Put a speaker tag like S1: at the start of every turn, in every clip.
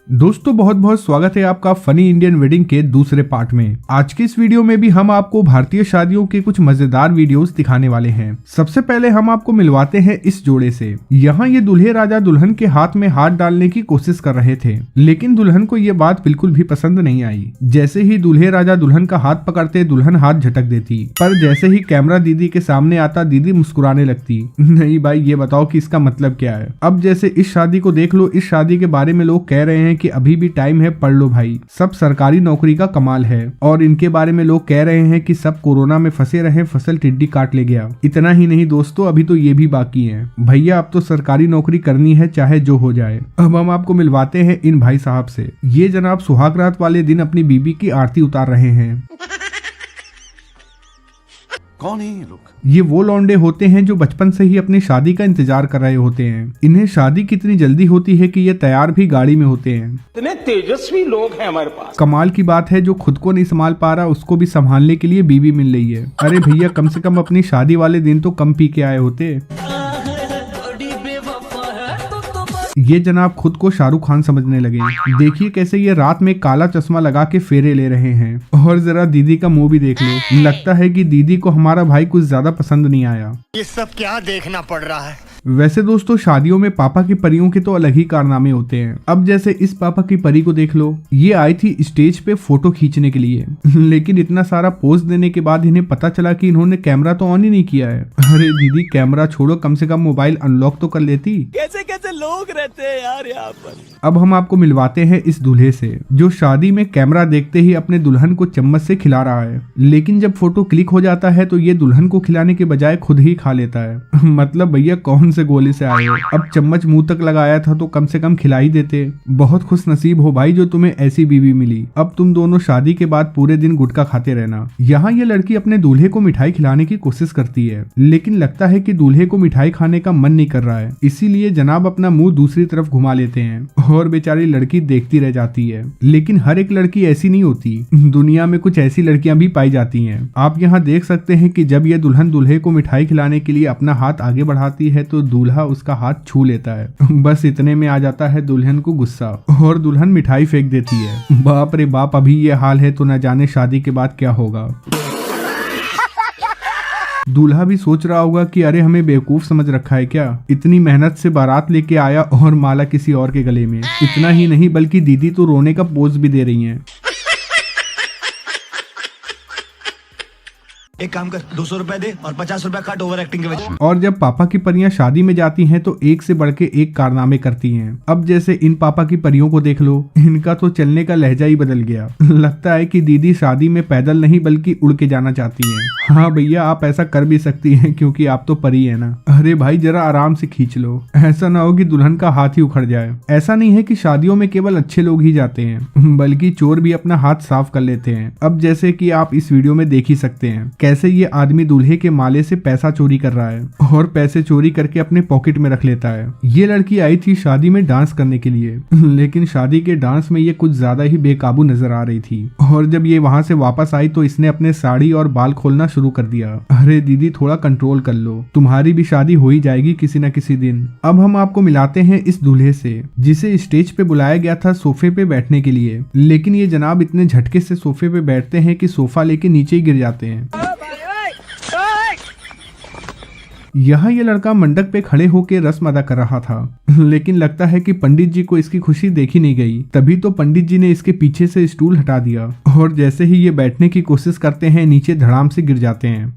S1: दोस्तों बहुत बहुत स्वागत है आपका फनी इंडियन वेडिंग के दूसरे पार्ट में। आज के इस वीडियो में भी हम आपको भारतीय शादियों के कुछ मजेदार वीडियोस दिखाने वाले हैं। सबसे पहले हम आपको मिलवाते हैं इस जोड़े से। यहाँ ये दूल्हे राजा दुल्हन के हाथ में हाथ डालने की कोशिश कर रहे थे, लेकिन दुल्हन को ये बात बिल्कुल भी पसंद नहीं आई। जैसे ही दूल्हे राजा दुल्हन का हाथ पकड़ते दुल्हन हाथ झटक देती, पर जैसे ही कैमरा दीदी के सामने आता दीदी मुस्कुराने लगती। नहीं भाई, ये बताओ कि इसका मतलब क्या है। अब जैसे इस शादी को देख लो, इस शादी के बारे में लोग कह रहे हैं कि अभी भी टाइम है, पढ़ लो भाई, सब सरकारी नौकरी का कमाल है। और इनके बारे में लोग कह रहे हैं कि सब कोरोना में फंसे रहे, फसल टिड्डी काट ले गया। इतना ही नहीं दोस्तों, अभी तो ये भी बाकी है भैया, अब तो सरकारी नौकरी करनी है चाहे जो हो जाए। अब हम आपको मिलवाते हैं इन भाई साहब से। ये जनाब सुहागरात वाले दिन अपनी बीबी की आरती उतार रहे हैं।
S2: कौन है ये लोग?
S1: ये वो लौंडे होते हैं जो बचपन से ही अपनी शादी का इंतजार कर रहे होते हैं। इन्हें शादी कितनी जल्दी होती है कि ये तैयार भी गाड़ी में होते हैं।
S2: इतने तेजस्वी लोग हैं हमारे पास।
S1: कमाल की बात है, जो खुद को नहीं संभाल पा रहा उसको भी संभालने के लिए बीवी मिल रही है। अरे भैया, कम से कम अपनी शादी वाले दिन तो कम पी के आए होते। ये जनाब खुद को शाहरुख खान समझने लगे। देखिए कैसे ये रात में काला चश्मा लगा के फेरे ले रहे हैं। और जरा दीदी का मुंह भी देख लो, लगता है कि दीदी को हमारा भाई कुछ ज्यादा पसंद नहीं आया।
S3: ये सब क्या देखना पड़ रहा है।
S1: वैसे दोस्तों, शादियों में पापा की परियों के तो अलग ही कारनामे होते हैं। अब जैसे इस पापा की परी को देख लो, ये आई थी स्टेज पे फोटो खींचने के लिए, लेकिन इतना सारा पोज देने के बाद इन्हें पता चला कि इन्होंने कैमरा तो ऑन ही नहीं किया है। अरे दीदी, कैमरा छोड़ो, कम से कम मोबाइल अनलॉक तो कर लेती।
S3: कैसे कैसे लोग रहते हैं यार यहाँ पर।
S1: अब हम आपको मिलवाते हैं इस दूल्हे से, जो शादी में कैमरा देखते ही अपने दुल्हन को चम्मच से खिला रहा है, लेकिन जब फोटो क्लिक हो जाता है तो ये दुल्हन को खिलाने के बजाय खुद ही खा लेता है। मतलब भैया, कौन से गोले से आए हो? अब चम्मच मुंह तक लगाया था तो कम से कम खिला ही देते। बहुत खुश नसीब हो भाई जो तुम्हें ऐसी बीवी मिली। अब तुम दोनों शादी के बाद पूरे दिन गुटखा खाते रहना। यहाँ ये लड़की अपने दूल्हे को मिठाई खिलाने की कोशिश करती है, लेकिन लगता है कि दूल्हे को मिठाई खाने का मन नहीं कर रहा है, इसीलिए जनाब अपना मुंह दूसरी तरफ घुमा लेते हैं और बेचारी लड़की देखती रह जाती है। लेकिन हर एक लड़की ऐसी नहीं होती, दुनिया में कुछ ऐसी लड़कियां भी पाई जाती हैं। आप यहाँ देख सकते हैं कि जब ये दुल्हन दूल्हे को मिठाई खिलाने के लिए अपना हाथ आगे बढ़ाती है तो दूल्हा उसका हाथ छू लेता है। बस इतने में आ जाता है दुल्हन को गुस्सा और दुल्हन मिठाई फेंक देती है। बाप रे बाप, अभी ये हाल है तो न जाने शादी के बाद क्या होगा। दूल्हा भी सोच रहा होगा कि अरे हमें बेवकूफ समझ रखा है क्या, इतनी मेहनत से बारात लेके आया और माला किसी और के गले में। इतना ही नहीं बल्कि दीदी तो रोने का पोज भी दे रही हैं।
S3: एक काम कर, 200 रुपए दे और 50 रुपए काट ओवर एक्टिंग के वजह।
S1: और जब पापा की परियां शादी में जाती हैं तो एक से बढ़ के एक कारनामे करती हैं। अब जैसे इन पापा की परियों को देख लो, इनका तो चलने का लहजा ही बदल गया। लगता है कि दीदी शादी में पैदल नहीं बल्कि उड़ के जाना चाहती हैं। हाँ भैया, आप ऐसा कर भी सकती हैं क्योंकि आप तो परी है ना। अरे भाई, जरा आराम से खींच लो, ऐसा ना हो कि दुल्हन का हाथ ही उखड़ जाए। ऐसा नहीं है कि शादियों में केवल अच्छे लोग ही जाते हैं, बल्कि चोर भी अपना हाथ साफ कर लेते हैं। अब जैसे कि आप इस वीडियो में देख ही सकते हैं कैसे ये आदमी दूल्हे के माले से पैसा चोरी कर रहा है और पैसे चोरी करके अपने पॉकेट में रख लेता है। ये लड़की आई थी शादी में डांस करने के लिए, लेकिन शादी के डांस में ये कुछ ज्यादा ही बेकाबू नजर आ रही थी। और जब ये वहां से वापस आई तो इसने अपने साड़ी और बाल खोलना शुरू कर दिया। अरे दीदी, थोड़ा कंट्रोल कर लो, तुम्हारी भी शादी हो ही जाएगी किसी न किसी दिन। अब हम आपको मिलाते हैं इस दूल्हे से, जिसे स्टेज पे बुलाया गया था सोफे पे बैठने के लिए, लेकिन ये जनाब इतने झटके से सोफे पे बैठते हैं कि सोफा लेके नीचे ही गिर जाते हैं। यहाँ ये लड़का मंडप पे खड़े होकर रस्म अदा कर रहा था, लेकिन लगता है कि पंडित जी को इसकी खुशी देखी नहीं गई। तभी तो पंडित जी ने इसके पीछे से स्टूल हटा दिया और जैसे ही ये बैठने की कोशिश करते हैं नीचे धड़ाम से गिर जाते हैं।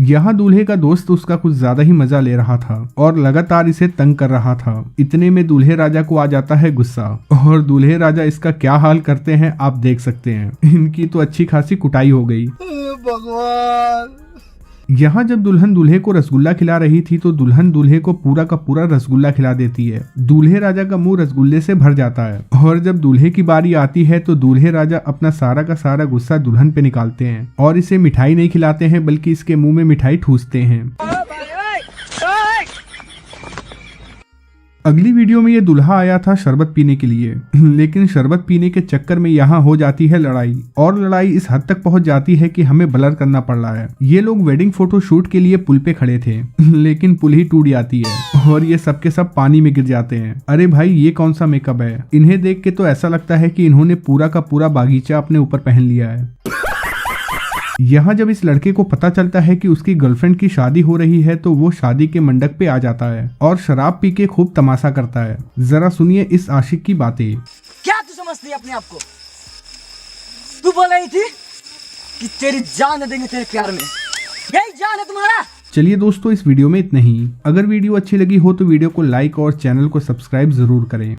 S1: यहाँ दूल्हे का दोस्त उसका कुछ ज्यादा ही मजा ले रहा था और लगातार इसे तंग कर रहा था। इतने में दूल्हे राजा को आ जाता है गुस्सा और दूल्हे राजा इसका क्या हाल करते हैं आप देख सकते हैं। इनकी तो अच्छी खासी कुटाई हो गई।
S3: भगवान।
S1: यहाँ जब दुल्हन दूल्हे को रसगुल्ला खिला रही थी तो दुल्हन दूल्हे को पूरा का पूरा रसगुल्ला खिला देती है। दूल्हे राजा का मुंह रसगुल्ले से भर जाता है और जब दूल्हे की बारी आती है तो दूल्हे राजा अपना सारा का सारा गुस्सा दुल्हन पे निकालते हैं और इसे मिठाई नहीं खिलाते हैं बल्कि इसके मुंह में मिठाई ठूसते हैं। अगली वीडियो में ये दूल्हा आया था शरबत पीने के लिए, लेकिन शरबत पीने के चक्कर में यहाँ हो जाती है लड़ाई, और लड़ाई इस हद तक पहुंच जाती है कि हमें ब्लर करना पड़ रहा है। ये लोग वेडिंग फोटो शूट के लिए पुल पे खड़े थे, लेकिन पुल ही टूट जाती है और ये सब के सब पानी में गिर जाते हैं। अरे भाई ये कौन सा मेकअप है? इन्हें देख के तो ऐसा लगता है कि इन्होंने पूरा का पूरा बागीचा अपने ऊपर पहन लिया है। यहाँ जब इस लड़के को पता चलता है कि उसकी गर्लफ्रेंड की शादी हो रही है तो वो शादी के मंडप पे आ जाता है और शराब पी के खूब तमाशा करता है। जरा सुनिए इस आशिक की बातें।
S4: क्या तू समझती है अपने आप को? तू बोल रही थी कि तेरी जान दे देंगे तेरे प्यार में, यही जान है तुम्हारा।
S1: चलिए दोस्तों इस वीडियो में इतना ही। अगर वीडियो अच्छी लगी हो तो वीडियो को लाइक और चैनल को सब्सक्राइब जरूर करें।